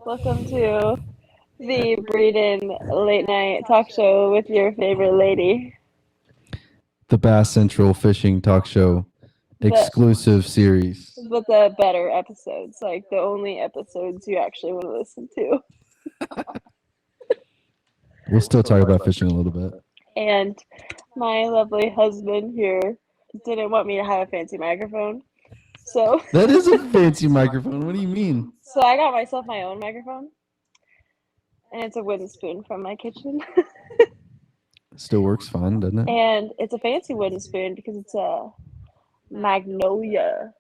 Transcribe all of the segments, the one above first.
Welcome to the Breeden Late Night Talk Show with your favorite lady. The Bass Central Fishing Talk Show exclusive series. But the better episodes, like the only episodes you actually want to listen to. We'll still talk about fishing a little bit. And my lovely husband here didn't want me to have a fancy microphone. So That is a fancy microphone. What do you mean? So I got myself my own microphone. And it's a wooden spoon from my kitchen. Still works fine, doesn't it? And it's a fancy wooden spoon because it's a Magnolia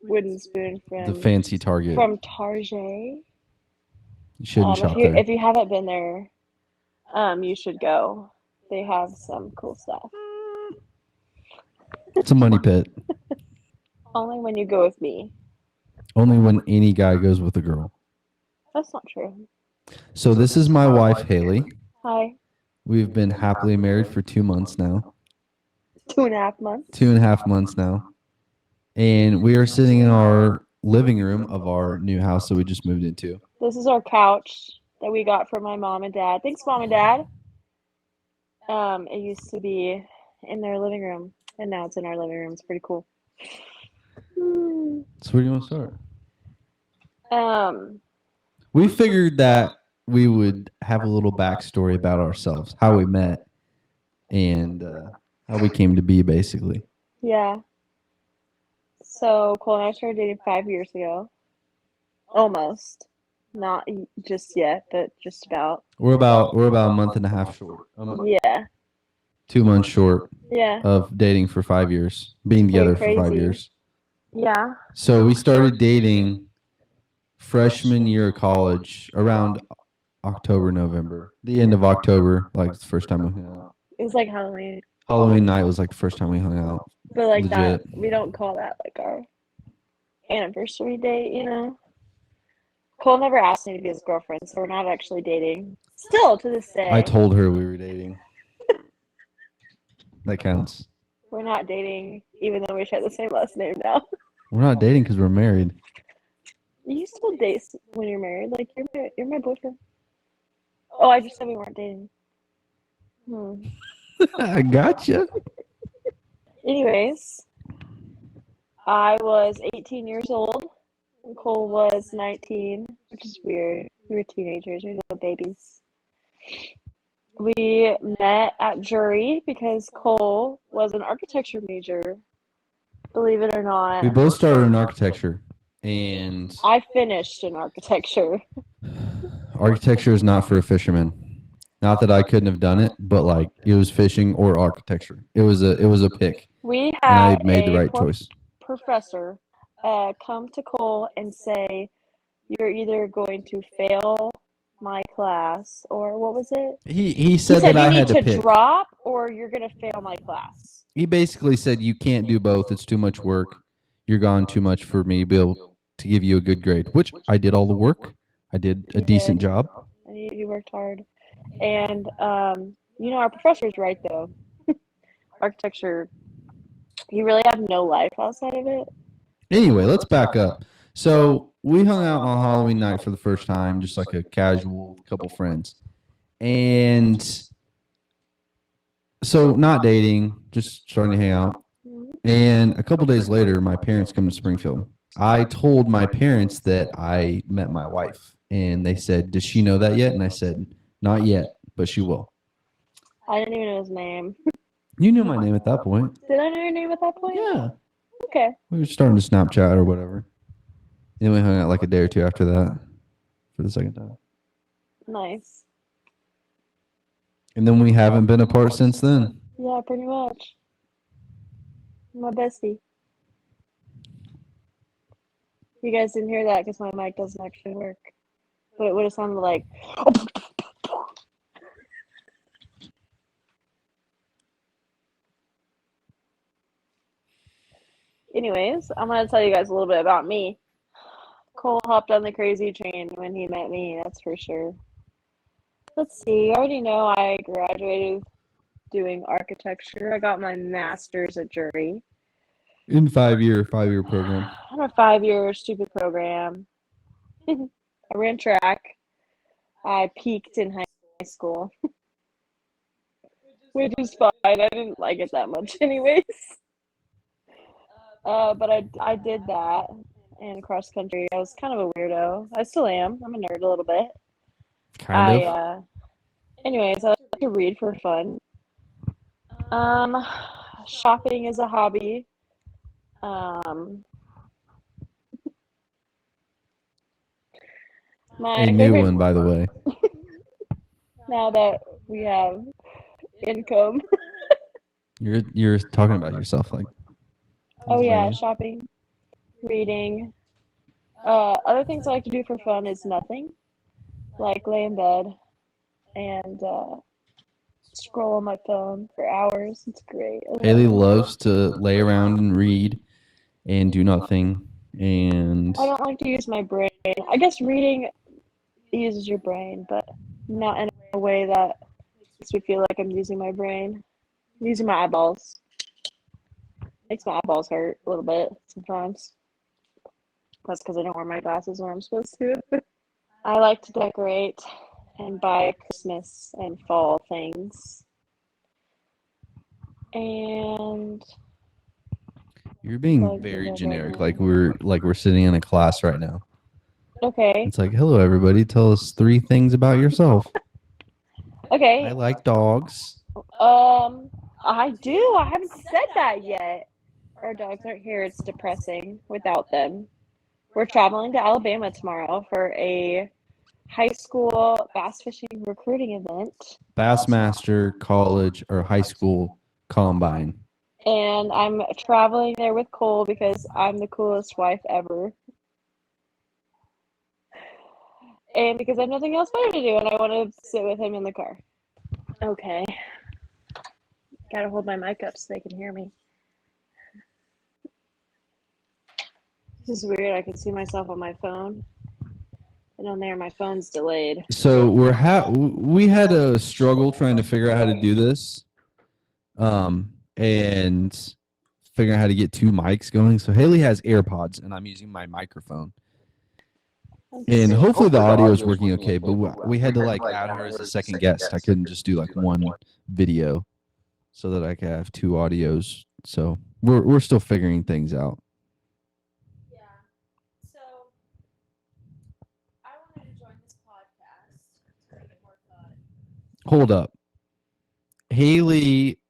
wooden spoon from The fancy Target. From Target. You shouldn't shop there. If you haven't been there, you should go. They have some cool stuff. It's a money pit. Only when you go with me. Only when any guy goes with a girl. That's not true. So this is my wife, Haley. Hi. We've been happily married for 2 months now. 2.5 months. 2.5 months now. And we are sitting in our living room of our new house that we just moved into. This is our couch that we got from my mom and dad. Thanks, Mom and Dad. It used to be in their living room, and now it's in our living room. It's pretty cool. So where do you want to start? We figured that we would have a little backstory about ourselves, how we met, and how we came to be, basically. Yeah. So Cole and I started dating 5 years ago. Almost. Not just yet, but just about. We're about a month and a half short. Yeah. 2 months short. Yeah. Of dating for 5 years, being together for 5 years. Yeah. So we started dating freshman year of college around October, November. The end of October, like the first time we hung out. It was like Halloween. Halloween night was like the first time we hung out. But like legit. That, we don't call that like our anniversary date, you know? Cole never asked me to be his girlfriend, so we're not actually dating. Still to this day. I told her we were dating. That counts. We're not dating, even though we share the same last name now. We're not dating because we're married. You still date when you're married. Like, you're my boyfriend. Oh, I just said we weren't dating. I gotcha. Anyways, I was 18 years old. And Cole was 19, which is weird. We were teenagers. We were little babies. We met at jury because Cole was an architecture major. Believe it or not. We both started in architecture. And I finished in architecture. Architecture is not for a fisherman. Not that I couldn't have done it, but like it was fishing or architecture. It was a pick. We had and I made the right choice. Professor come to Cole and say, you're either going to fail my class, or what was it? He said that I had to pick. You need to drop, or you're going to fail my class. He basically said you can't do both. It's too much work. You're gone too much for me to be able to give you a good grade, which I did all the work. I did a decent job. You worked hard. And, our professor's right, though. Architecture, you really have no life outside of it. Anyway, let's back up. So we hung out on Halloween night for the first time, just like a casual couple friends. And so not dating, just starting to hang out. And a couple days later, my parents come to Springfield. I told my parents that I met my wife. And they said, does she know that yet? And I said, not yet, but she will. I didn't even know his name. You knew my name at that point. Did I know your name at that point? Yeah. Okay. We were starting to Snapchat or whatever. Then we hung out like a day or two after that for the second time. Nice. And then we haven't been apart since then. Yeah, pretty much. My bestie. You guys didn't hear that because my mic doesn't actually work. But it would have sounded like... Anyways, I'm going to tell you guys a little bit about me. Cole hopped on the crazy train when he met me, that's for sure. Let's see, I already know I graduated doing architecture. I got my master's at jury. In 5 year program. On a 5-year stupid program. I ran track. I peaked in high school, which is fine. I didn't like it that much anyways. But I did that in cross country. I was kind of a weirdo. I still am. I'm a nerd a little bit. Kind of. Anyways, I like to read for fun. Shopping is a hobby. My A new favorite one, by the way. now that we have income. You're talking about yourself like. Oh yeah, shopping, reading. Other things I like to do for fun is nothing. Like lay in bed and scroll on my phone for hours. It's great. Haley loves to lay around and read and do nothing. And I don't like to use my brain. I guess reading uses your brain, but not in a way that makes me feel like I'm using my brain. I'm using my eyeballs. Makes my eyeballs hurt a little bit sometimes. That's because I don't wear my glasses when I'm supposed to. I like to decorate and buy Christmas and fall things. And you're being very generic. Like we're sitting in a class right now. okay. It's like, hello everybody, tell us 3 things about yourself. Okay. I like dogs. I do. I haven't said that yet. Our dogs aren't here. It's depressing without them. We're traveling to Alabama tomorrow for a high school bass fishing recruiting event. Bassmaster college or high school combine. And I'm traveling there with Cole because I'm the coolest wife ever. And because I have nothing else better to do and I want to sit with him in the car. Okay. Gotta hold my mic up so they can hear me. This is weird. I can see myself on my phone. And on there, my phone's delayed. So we had a struggle trying to figure out how to do this, and figuring out how to get 2 mics going. So Haley has AirPods, and I'm using my microphone. And hopefully the audio is working okay. But we had to like add her as a second guest. I couldn't just do like one video, so that I could have 2 audios. So we're still figuring things out. Hold up. Haley,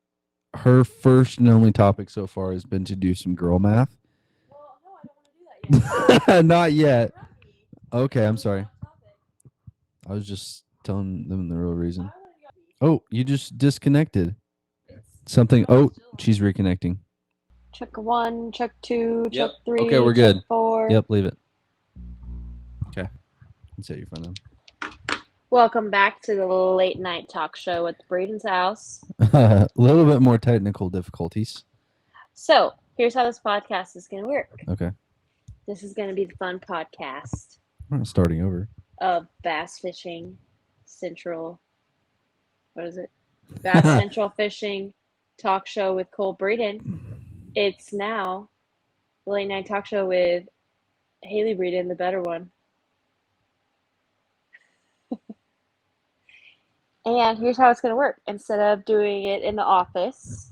her first and only topic so far has been to do some girl math. Well, no, I don't want to do that yet. Not yet. Okay, I'm sorry. I was just telling them the real reason. Oh, you just disconnected. Something. Oh, she's reconnecting. Check 1, check 2, check 3. Okay, we're good. 4. Yep, leave it. Okay. Set your phone down. Welcome back to the late night talk show at the Breeden's house. A little bit more technical difficulties. So, here's how this podcast is going to work. Okay. This is going to be the fun podcast I'm starting over. of Bass Fishing Central. What is it? Bass Central Fishing Talk Show with Cole Breeden. It's now the late night talk show with Haley Breeden, the better one. And here's how it's going to work. Instead of doing it in the office,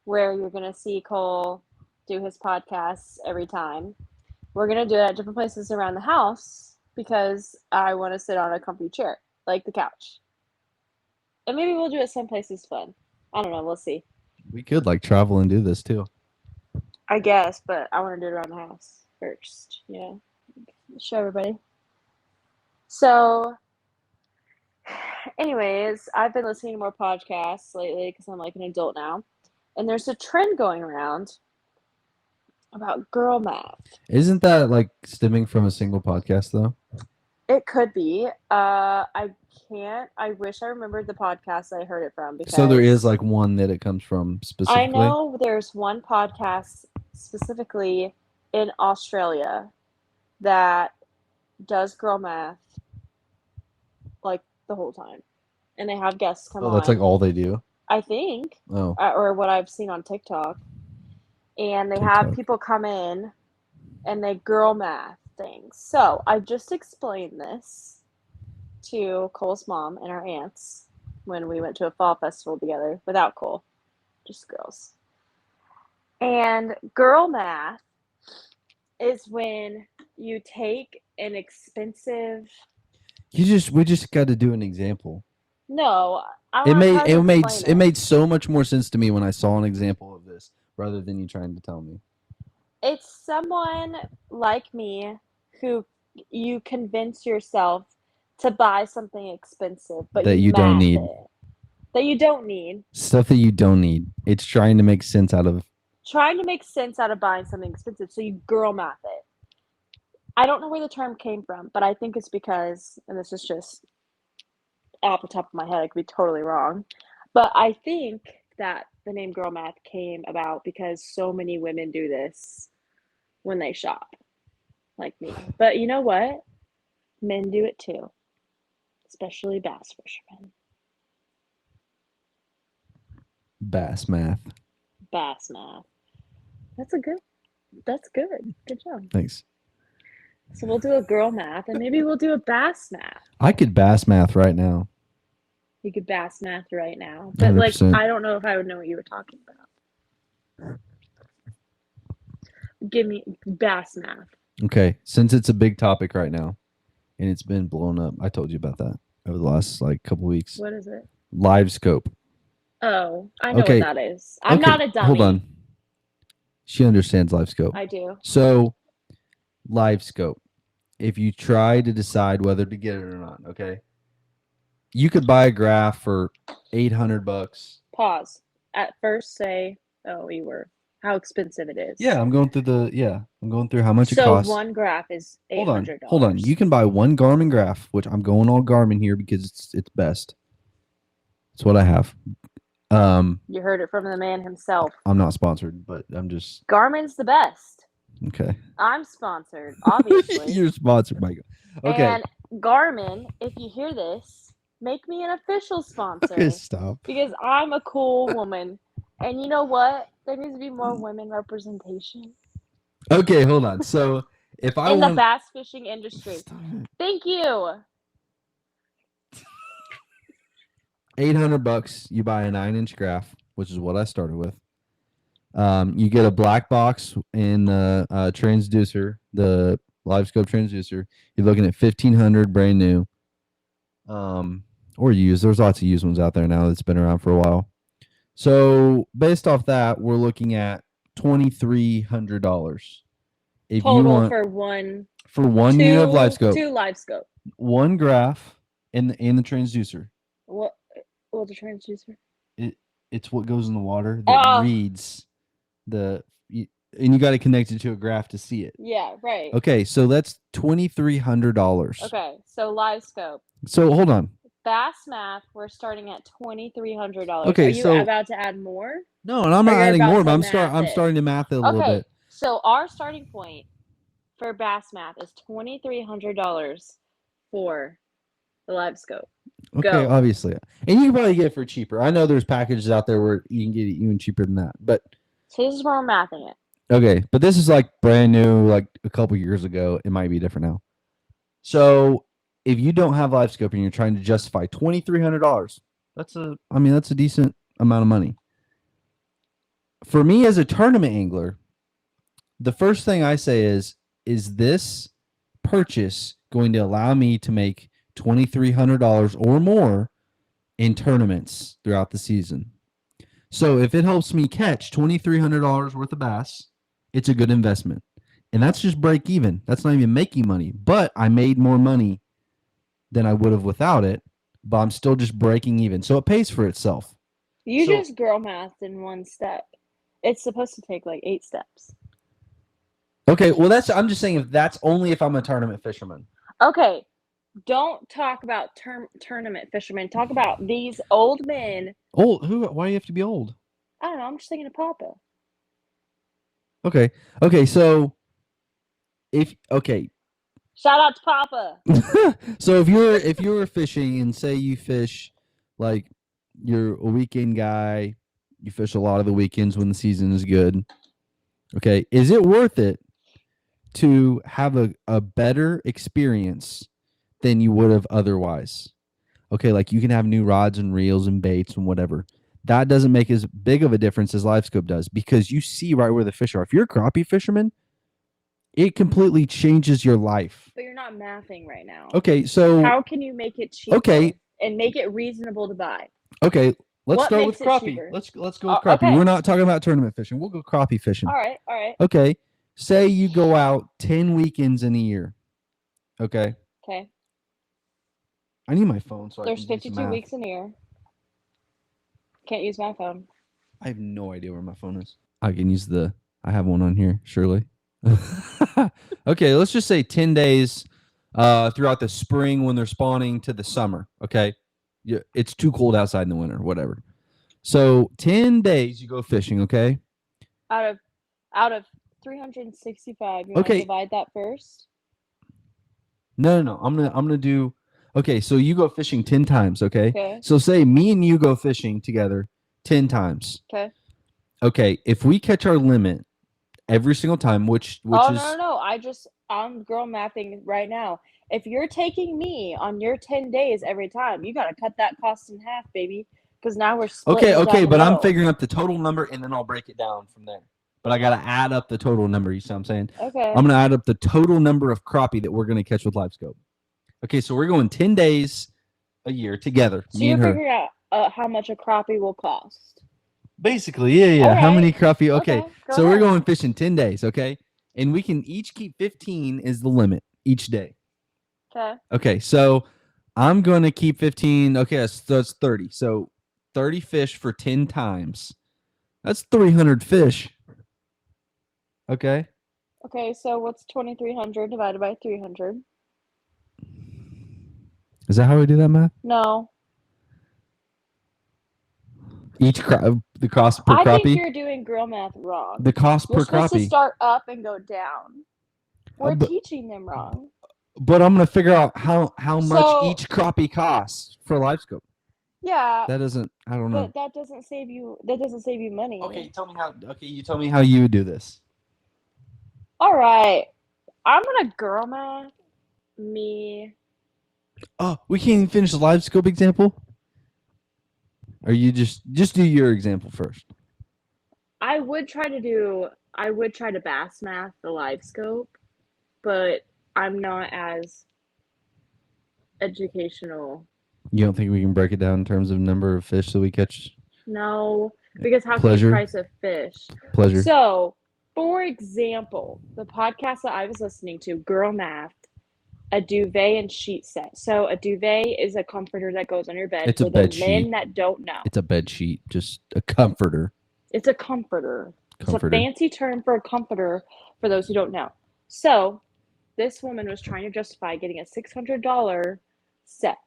where you're going to see Cole do his podcasts every time, we're going to do it at different places around the house because I want to sit on a comfy chair, like the couch. And maybe we'll do it someplace it's fun. I don't know. We'll see. We could like travel and do this too. I guess, but I want to do it around the house first, you know, show everybody. So, anyways, I've been listening to more podcasts lately because I'm like an adult now. And there's a trend going around about girl math. Isn't that like stemming from a single podcast though? It could be. I can't. I wish I remembered the podcast I heard it from. Because So there is like one that it comes from specifically? I know there's one podcast specifically in Australia that does girl math like the whole time. And they have guests come on. Oh, that's like all they do? I think. Oh. Or what I've seen on TikTok. And they have people come in and they girl math. things. So I just explained this to Cole's mom and our aunts when we went to a fall festival together without Cole, just girls. And girl math is when you take an expensive. We just got to do an example. No, I It want to try to explain it made so much more sense to me when I saw an example of this rather than you trying to tell me. It's someone like me who you convince yourself to buy something expensive, but That you don't need. That you don't need. Stuff that you don't need. It's trying to make sense out of buying something expensive, so you girl math it. I don't know where the term came from, but I think it's because, and this is just off the top of my head, I could be totally wrong, but I think that the name girl math came about because so many women do this when they shop, like me. But you know what? Men do it too, especially bass fishermen. bass math. Bass math. That's good. Good job. Thanks. So we'll do a girl math and maybe we'll do a bass math. I could bass math right now. You could bass math right now. But 100%. like I don't know if I would know what you were talking about. Give me bass math. Okay, since it's a big topic right now and it's been blown up. I told you about that over the last couple weeks. What is it? Live scope. Oh, I know what that is. I'm not a dummy. Hold on. She understands live scope. I do. So, live scope. If you try to decide whether to get it or not, okay? You could buy a graph for $800. Pause. At first say, how expensive it is. Yeah, I'm going through how much it costs. So one graph is $800. Hold on. You can buy one Garmin graph, which I'm going all Garmin here because it's best. It's what I have. You heard it from the man himself. I'm not sponsored, but I'm just. Garmin's the best. Okay. I'm sponsored, obviously. You're sponsored, Michael. Okay. And Garmin, if you hear this, make me an official sponsor. Stop. Because I'm a cool woman. And you know what? There needs to be more women representation. Okay, hold on. So if I in want the bass fishing industry. Thank you. $800, you buy a 9-inch graph, which is what I started with. You get a black box in the transducer, the live scope transducer. You're looking at $1,500 brand new, or used. There's lots of used ones out there now that's been around for a while. So based off that, we're looking at $2,300. If total you want for one unit of live scope, 2 live scope, one graph in the transducer. What's a transducer? It's what goes in the water that reads and you got to connect it to a graph to see it. Yeah, right. Okay, so that's $2,300. Okay, so live scope. So hold on. Bass math, we're starting at $2,300. Okay, are you about to add more? No, and I'm not adding more, but I'm starting to math it a little bit. So our starting point for bass math is $2,300 for the live scope. Okay, Go. Obviously. And you can probably get it for cheaper. I know there's packages out there where you can get it even cheaper than that. But so this is where we're mathing it. Okay, but this is like brand new, like a couple years ago. It might be different now. So if you don't have live scope and you're trying to justify $2,300, that's a decent amount of money. For me as a tournament angler, the first thing I say is this purchase going to allow me to make $2,300 or more in tournaments throughout the season? So if it helps me catch $2,300 worth of bass, it's a good investment. And that's just break even. That's not even making money. But I made more money than I would have without it, but I'm still just breaking even. So it pays for itself. You just girl mathed in one step. It's supposed to take like 8 steps. Okay, well I'm just saying that's only if I'm a tournament fisherman. Okay, don't talk about tournament fishermen. Talk about these old men. Old? Who? Why do you have to be old? I don't know. I'm just thinking of Papa. Okay, so shout out to Papa. So if you're fishing and say you fish, like you're a weekend guy, you fish a lot of the weekends when the season is good. Okay, is it worth it to have a better experience than you would have otherwise. Okay, like you can have new rods and reels and baits and whatever. That doesn't make as big of a difference as live scope does because you see right where the fish are. If you're a crappie fisherman, it completely changes your life. But you're not mathing right now. Okay, so how can you make it cheaper and make it reasonable to buy? Okay, let's What start with makes it crappie. cheaper? Let's go with crappie. Okay. We're not talking about tournament fishing. We'll go crappie fishing. All right. Okay, say you go out 10 weekends in a year. Okay. I need my phone so There's I can do 52 some math. weeks in a year. Can't use my phone. I have no idea where my phone is. I can use I have one on here, surely. Okay, let's just say 10 days throughout the spring when they're spawning to the summer. Okay. It's too cold outside in the winter, whatever. So 10 days you go fishing, okay? Out of 365, you want to divide that first? No. I'm gonna do. Okay, so you go fishing 10 times, okay? Okay. So say me and you go fishing together 10 times. Okay. Okay, if we catch our limit every single time, which is no. I'm girl mathing right now. If you're taking me on your 10 days every time, you got to cut that cost in half, baby. Because now we're splitting okay, but I'm figuring up the total number and then I'll break it down from there. But I got to add up the total number. You see what I'm saying? Okay. I'm going to add up the total number of crappie that we're going to catch with live scope. Okay, so we're going 10 days a year together. So me and her. Figuring out how much a crappie will cost. Basically, yeah. Right. How many crappie? Okay, so ahead. We're going fishing 10 days, okay? And we can each keep 15 is the limit each day. Okay, so I'm going to keep 15. Okay, so that's 30. So 30 fish for 10 times. That's 300 fish. Okay. Okay, so what's 2,300 divided by 300? Is that how we do that math? No. The cost per crappie? I think you're doing girl math wrong. The cost per crappie. You're supposed to start up and go down. We're teaching them wrong. But I'm going to figure out how much each crappie costs for live scope. Yeah. That doesn't, I don't know. But that doesn't save you money. Okay, you tell me how you would do this. All right. I'm going to girl math me. Oh, we can't even finish the live scope example? Or you just do your example first? I would try to bass math the live scope, but I'm not as educational. You don't think we can break it down in terms of number of fish that we catch? No, because how can you price a fish? Pleasure. So, for example, the podcast that I was listening to, Girl Math, a duvet and sheet set. So a duvet is a comforter that goes on your bed. It's a bed sheet. Men that don't know. It's a bed sheet, just a comforter. It's a comforter. It's a fancy term for a comforter for those who don't know. So this woman was trying to justify getting a $600 set.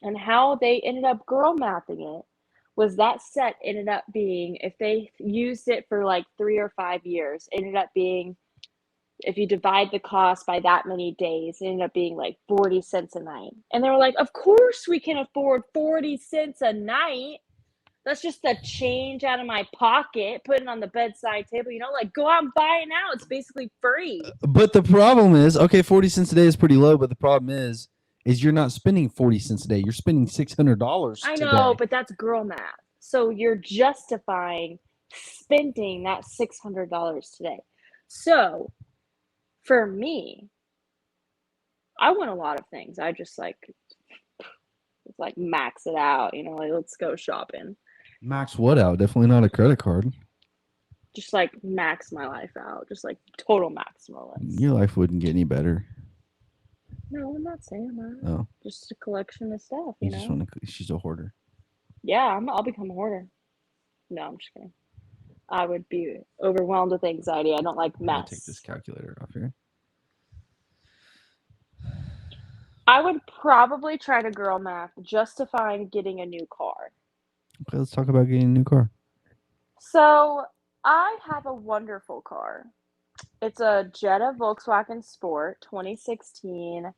And how they ended up girl mathing it was that set ended up being, if they used it for like 3 or 5 years, ended up being, if you divide the cost by that many days, it ended up being like 40 cents a night. And they were like, of course we can afford 40 cents a night. That's just a change out of my pocket, putting on the bedside table, like go out and buy it now. It's basically free. But the problem is, okay, 40 cents a day is pretty low, but the problem is you're not spending 40 cents a day. You're spending $600 I know, but that's girl math. So you're justifying spending that $600 today. So for me, I want a lot of things. I just like max it out, like let's go shopping. Max what out? Definitely not a credit card. Just like max my life out. Just like total maximalist. Your life wouldn't get any better. No, I'm not saying that. Oh. Just a collection of stuff, you just want to, she's a hoarder. Yeah, I'll become a hoarder. No, I'm just kidding. I would be overwhelmed with anxiety. I don't like mess. I'm gonna take this calculator off here. I would probably try to girl math justifying getting a new car. Okay, let's talk about getting a new car. So, I have a wonderful car. It's a Jetta Volkswagen Sport 2016.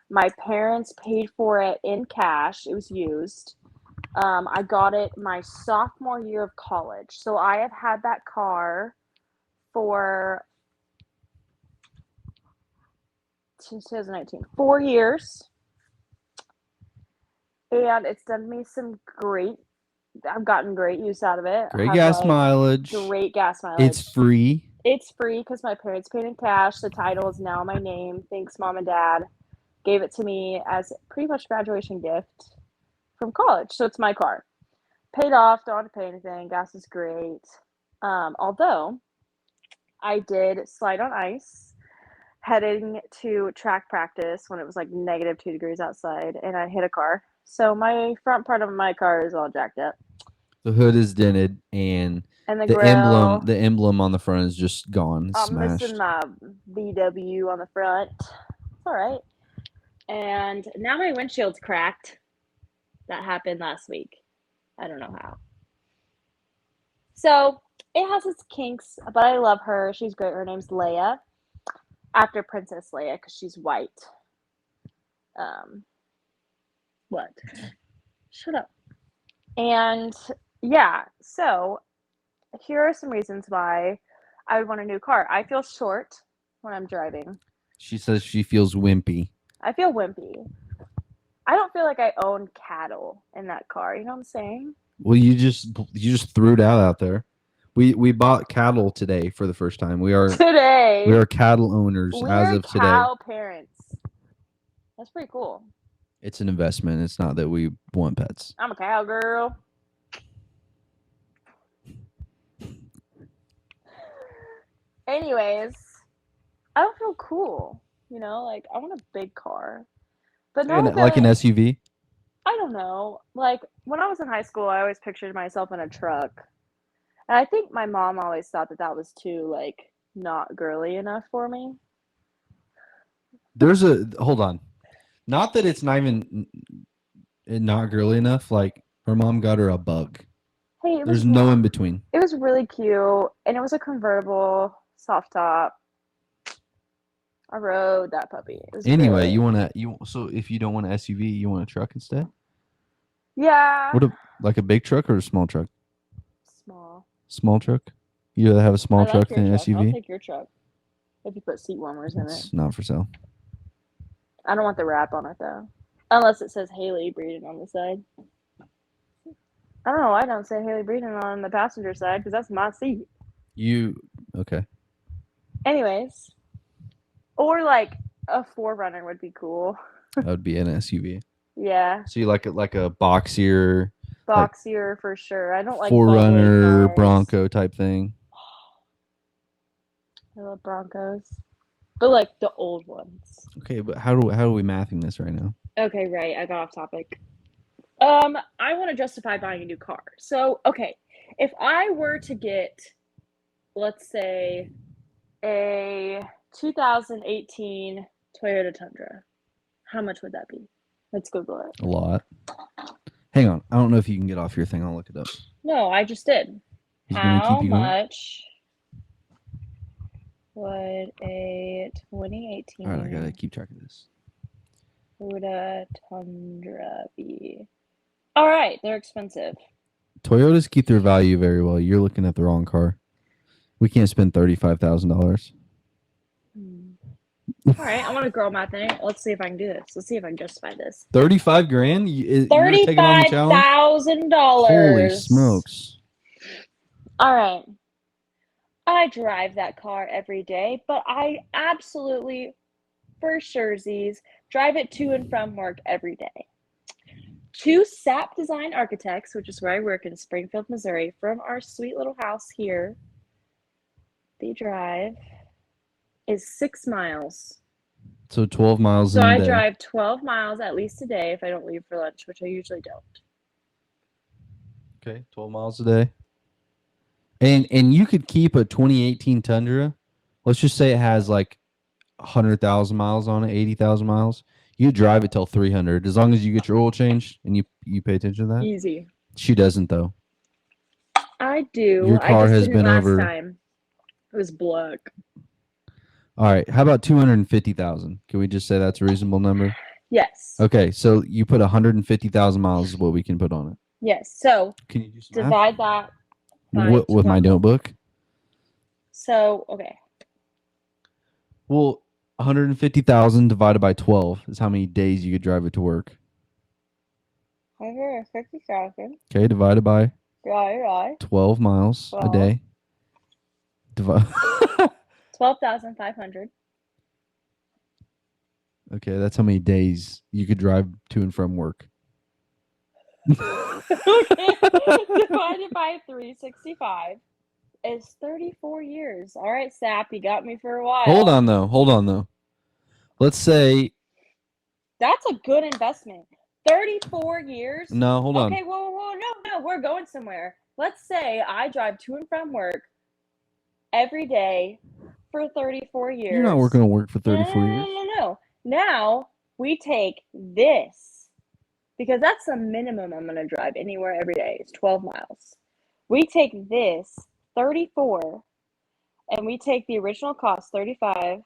My parents paid for it in cash. It was used. I got it my sophomore year of college. So I have had that car for 2019, 4 years. And it's done me some great, I've gotten great use out of it. Great gas mileage. Great gas mileage. It's free. It's free because my parents paid in cash. The title is now my name. Thanks, Mom and Dad. Gave it to me as pretty much graduation gift from college. So it's my car. Paid off, don't have to pay anything. Gas is great. Although I did slide on ice heading to track practice when it was like -2 degrees outside, and I hit a car. So my front part of my car is all jacked up. The hood is dented, and the emblem, grill, the emblem on the front is just gone. It's I'm smashed. missing my VW on the front. It's all right. And now my windshield's cracked. That happened last week. I don't know how. So it has its kinks, but I love her. She's great. Her name's Leia, after Princess Leia, because she's white. What? Shut up. And yeah, so here are some reasons why I would want a new car. I feel short when I'm driving. She says she feels wimpy. I feel wimpy. I don't feel like I own cattle in that car. You know what I'm saying? Well, you just threw it out there. We bought cattle today for the first time. We are cattle owners as of today. Cow parents. That's pretty cool. It's an investment. It's not that we want pets. I'm a cowgirl. Anyways, I don't feel cool. You know, like I want a big car. But not like an SUV? I don't know. Like when I was in high school, I always pictured myself in a truck. And I think my mom always thought that was too like not girly enough for me. Hold on. Not that it's not even not girly enough. Like her mom got her a Bug. Hey, there's no in between. It was really cute, and it was a convertible, soft top. I rode that puppy. Anyway, so if you don't want an SUV, you want a truck instead? Yeah. Like a big truck or a small truck? Small. Small truck? You rather have a small truck than an SUV? I'll take your truck if you put seat warmers in it. It's not for sale. I don't want the wrap on it though, unless it says Haley Breeden on the side. I don't know why I don't say Haley Breeden on the passenger side because that's my seat. Okay. Anyways, or like a 4Runner would be cool. That would be an SUV. Yeah. So you like it like a boxier? Boxier like for sure. I don't like 4Runner Bronco type thing. I love Broncos. But like the old ones. Okay, but how are we mathing this right now? Okay, right. I got off topic. I want to justify buying a new car. So, okay, if I were to get, let's say, a 2018 Toyota Tundra, how much would that be? Let's Google it. A lot. Hang on. I don't know if you can get off your thing. I'll look it up. No, I just did. How much would a 2018 All right, I gotta keep track of this. Toyota Tundra be? All right, they're expensive. Toyotas keep their value very well. You're looking at the wrong car. We can't spend $35,000. All right, I want to girl math thing. Let's see if I can do this. Let's see if I can justify this. $35,000? $35,000. Holy smokes! All right, I drive that car every day, but I absolutely, for surezies, drive it to and from work every day. 2 SAP Design Architects, which is where I work in Springfield, Missouri, from our sweet little house here, the drive is 6 miles. So 12 miles a day. So I drive 12 miles at least a day if I don't leave for lunch, which I usually don't. Okay, 12 miles a day. And you could keep a 2018 Tundra. Let's just say it has like 100,000 miles on it, 80,000 miles. You drive it till 300 as long as you get your oil changed and you pay attention to that. Easy. She doesn't though. I do. Your car has been over. Time. It was black. All right. How about 250,000? Can we just say that's a reasonable number? Yes. Okay. So you put 150,000 miles is what we can put on it. Yes. So can you just divide that with my notebook? So okay. Well, 150,000 divided by 12 is how many days you could drive it to work. 150,000. Okay, divided by Right. 12 miles a day. 12,500. Okay, that's how many days you could drive to and from work. Okay. Divided by 365 is 34 years. All right, Sap, you got me for a while. Hold on though. Let's say that's a good investment. 34 years? No, hold on. Okay, whoa, no, we're going somewhere. Let's say I drive to and from work every day for 34 years. You're not going to work for 34 years. No. Now we take this, because that's the minimum I'm going to drive anywhere every day. It's 12 miles. We take this, 34, and we take the original cost, 35.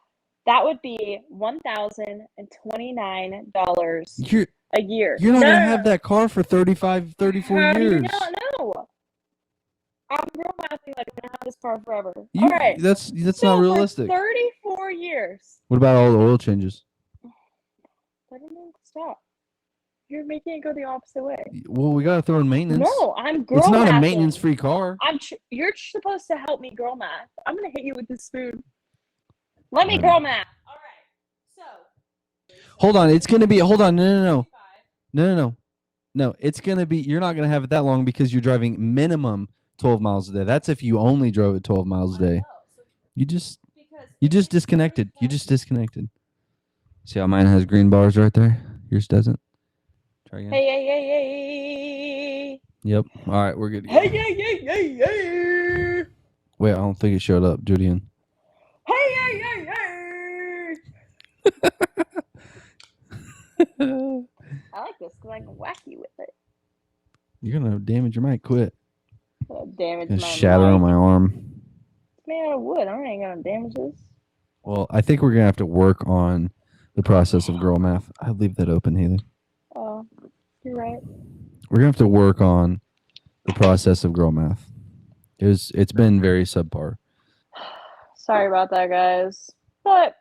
That would be $1,029 a year. You're not going to have that car for 34 years. How do you not know? I'm real mathing like I'm going to have this car forever. All right. That's not realistic. For 34 years. What about all the oil changes? I don't know. Stop. You're making it go the opposite way. Well, we got to throw in maintenance. No, I'm girl It's not mathing. a maintenance-free car. You're supposed to help me girl math. I'm going to hit you with this spoon. Let me girl math. All right. So. Hold on. It's going to be. Hold on. No. No, it's going to be. You're not going to have it that long because you're driving minimum 12 miles a day. That's if you only drove it 12 miles a day. You just disconnected. You just disconnected. See how mine has green bars right there? Yours doesn't. Try again. Hey. Yep. All right, we're good. Hey. Wait, I don't think it showed up. Do it again. Hey. I like this because I can whack you with it. You're gonna damage your mic. Quit. Damage my shatter mic. on my arm. It's made out of wood. I ain't gonna damage this. Well, I think we're gonna have to work on the process of girl math. I'll leave that open, Haley. Oh, you're right. We're gonna have to work on the process of girl math. It's been very subpar. Sorry about that, guys. But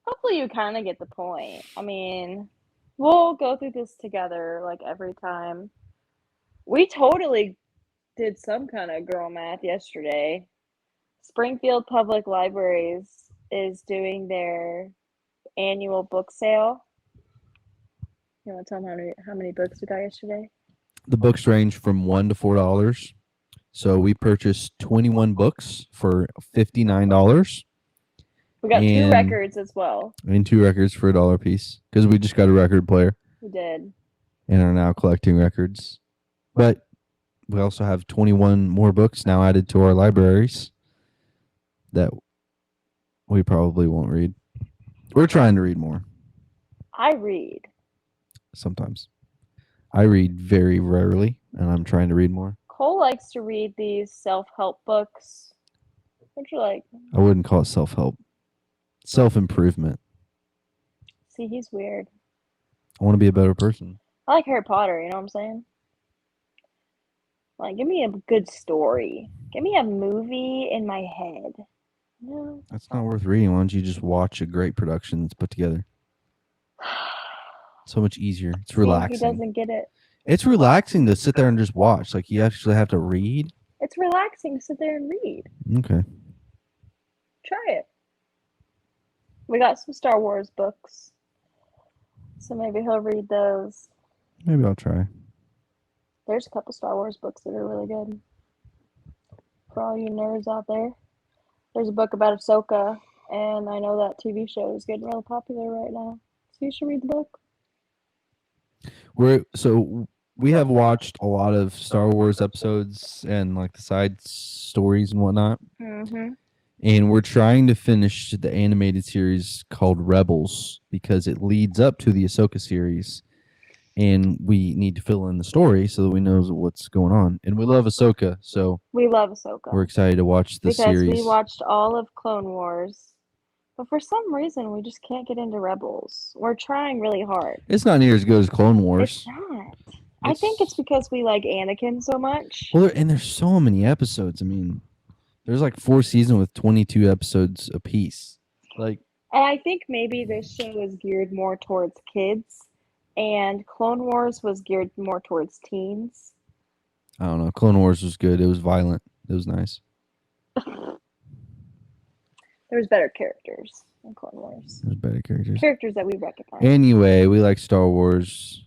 hopefully you kind of get the point. I mean, we'll go through this together like every time. We totally did some kind of girl math yesterday. Springfield Public Libraries is doing their annual book sale. You want to tell them how many books we got yesterday? The books range from $1 to $4. So we purchased 21 books for $59. We got 2 records as well. And 2 records for $1 a piece because we just got a record player. We did. And are now collecting records. But we also have 21 more books now added to our libraries that we probably won't read. We're trying to read more. I read. Sometimes. I read very rarely, and I'm trying to read more. Cole likes to read these self-help books. What'd you like? I wouldn't call it self-help. Self-improvement. See, he's weird. I want to be a better person. I like Harry Potter, you know what I'm saying? Like, give me a good story. Give me a movie in my head. No. That's not worth reading. Why don't you just watch a great production that's put together? So much easier. It's relaxing. He doesn't get it. It's relaxing to sit there and just watch. Like, you actually have to read. It's relaxing to sit there and read. Okay. Try it. We got some Star Wars books. So maybe he'll read those. Maybe I'll try. There's a couple Star Wars books that are really good. For all you nerds out there. There's a book about Ahsoka, and I know that TV show is getting really popular right now. So you should read the book. We have watched a lot of Star Wars episodes and like the side stories and whatnot. Mm-hmm. And we're trying to finish the animated series called Rebels because it leads up to the Ahsoka series. And we need to fill in the story so that we know what's going on. And we love Ahsoka, so we love Ahsoka. We're excited to watch the series. Because we watched all of Clone Wars. But for some reason, we just can't get into Rebels. We're trying really hard. It's not near as good as Clone Wars. It's not. I think it's because we like Anakin so much. Well, and there's so many episodes. I mean, there's like 4 seasons with 22 episodes apiece. Like, And I think maybe this show is geared more towards kids, and Clone Wars was geared more towards teens. I don't know. Clone Wars was good. It was violent. It was nice. There was better characters in Clone Wars. There's better characters. Characters that we recognize. Anyway, we like Star Wars.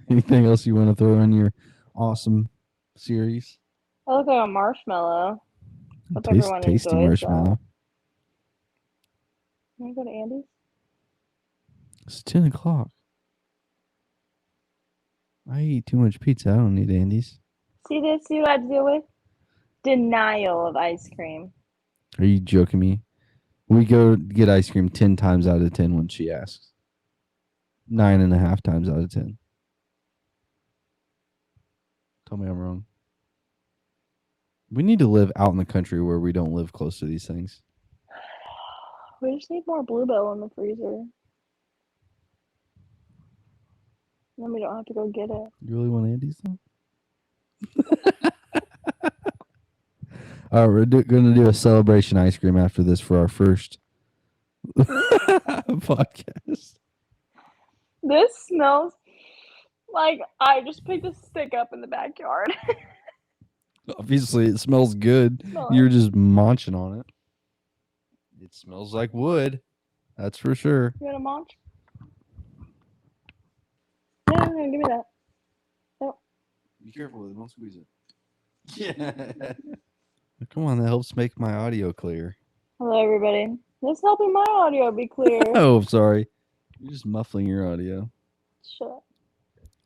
Anything else you want to throw in your awesome series? I look like a marshmallow. Hope everyone Tasty enjoys marshmallow. Want to go to Andy's? It's 10 o'clock. I eat too much pizza. I don't need Andy's. See this? See what I have to deal with? Denial of ice cream. Are you joking me? We go get ice cream 10 times out of 10 when she asks. 9.5 times out of 10. Tell me I'm wrong. We need to live out in the country where we don't live close to these things. We just need more Bluebell in the freezer. Then we don't have to go get it. You really want Andy's though? All right, we're going to do a celebration ice cream after this for our first podcast. This smells like I just picked a stick up in the backyard. Obviously, it smells good. You're just munching on it. It smells like wood. That's for sure. You want a munch? No, give me that. No. Be careful with it. Don't squeeze it. Yeah. Come on, that helps make my audio clear. Hello, everybody. This is helping my audio be clear. Oh, sorry. You're just muffling your audio. Shut up.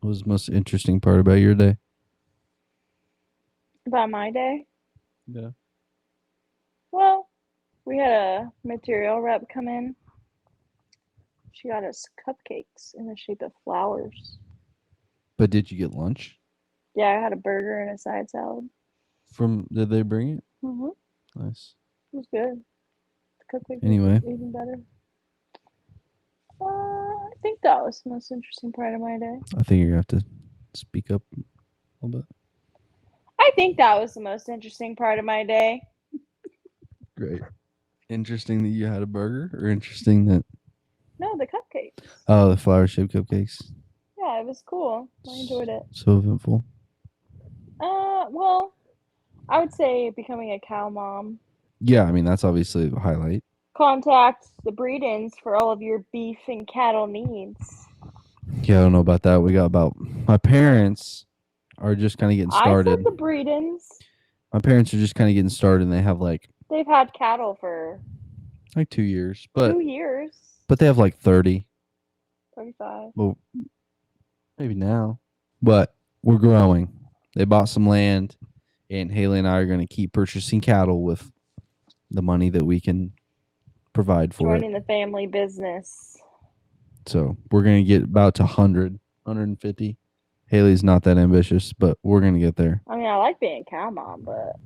What was the most interesting part about your day? About my day? Yeah. Well, we had a material rep come in. She got us cupcakes in the shape of flowers. But did you get lunch? Yeah, I had a burger and a side salad. Did they bring it? Mm-hmm. Nice. It was good. The cupcakes Anyway. were even better. I think that was the most interesting part of my day. I think you're going to have to speak up a little bit. I think that was the most interesting part of my day. Great. Interesting that you had a burger, or interesting that... No, the cupcakes. Oh, the flower-shaped cupcakes. Yeah, it was cool. I enjoyed it. So eventful. Well, I would say becoming a cow mom. Yeah, I mean, that's obviously a highlight. Contact the Breedens for all of your beef and cattle needs. Yeah, I don't know about that. My parents are just kind of getting started. I said the Breedens. My parents are just kind of getting started, and they have They've had cattle for 2 years, but 2 years. But they have 30. 35. Well, maybe now. But we're growing. They bought some land, and Haley and I are going to keep purchasing cattle with the money that we can provide for Joining the family business. So we're going to get about to 100, 150. Haley's not that ambitious, but we're going to get there. I mean, I like being a cow mom, but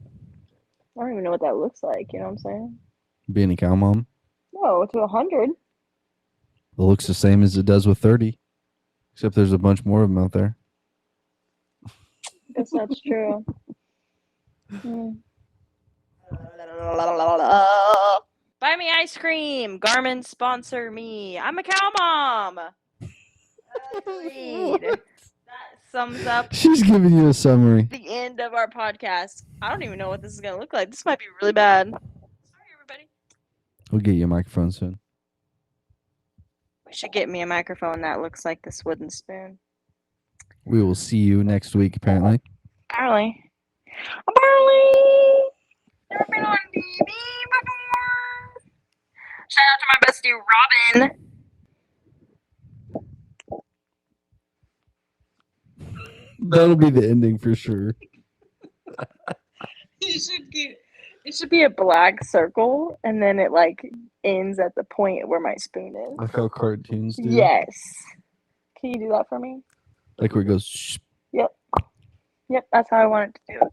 I don't even know what that looks like. You know what I'm saying? Being a cow mom? No, to 100. It looks the same as it does with 30, except there's a bunch more of them out there. I guess that's true. Buy me ice cream. Garmin sponsor me. I'm a cow mom. That sums up. She's giving you a summary. The end of our podcast. I don't even know what this is going to look like. This might be really bad. Sorry, everybody. We'll get you a microphone soon. We should get me a microphone that looks like this wooden spoon. We will see you next week, apparently. Apparently. Never been on TV before. Shout out to my bestie Robin. That'll be the ending for sure. It should be a black circle, and then it ends at the point where my spoon is. Like how cartoons do. Yes. Can you do that for me? Like where it goes. Yep, that's how I want it to do.